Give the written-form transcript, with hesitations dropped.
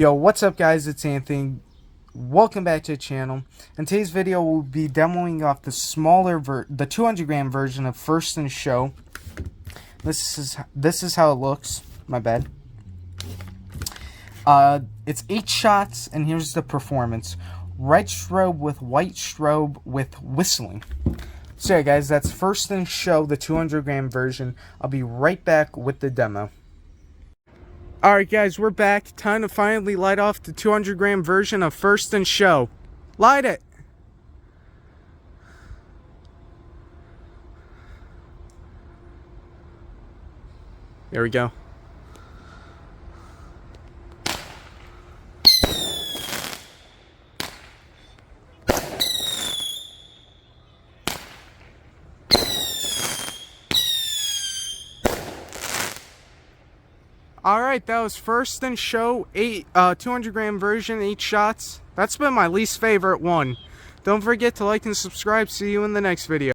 Yo, what's up guys, it's Anthony. Welcome back to the channel. In today's video we'll be demoing off the 200 gram version of First in Show. This is how it looks. My bad. It's 8 shots and here's the performance. Red strobe with white strobe with whistling. So yeah guys, that's First in Show, the 200 gram version. I'll be right back with the demo. Alright guys, we're back. Time to finally light off the 200 gram version of First in Show. Light it! There we go. Alright, that was First in Show, 200 gram version, 8 shots. That's been my least favorite one. Don't forget to like and subscribe. See you in the next video.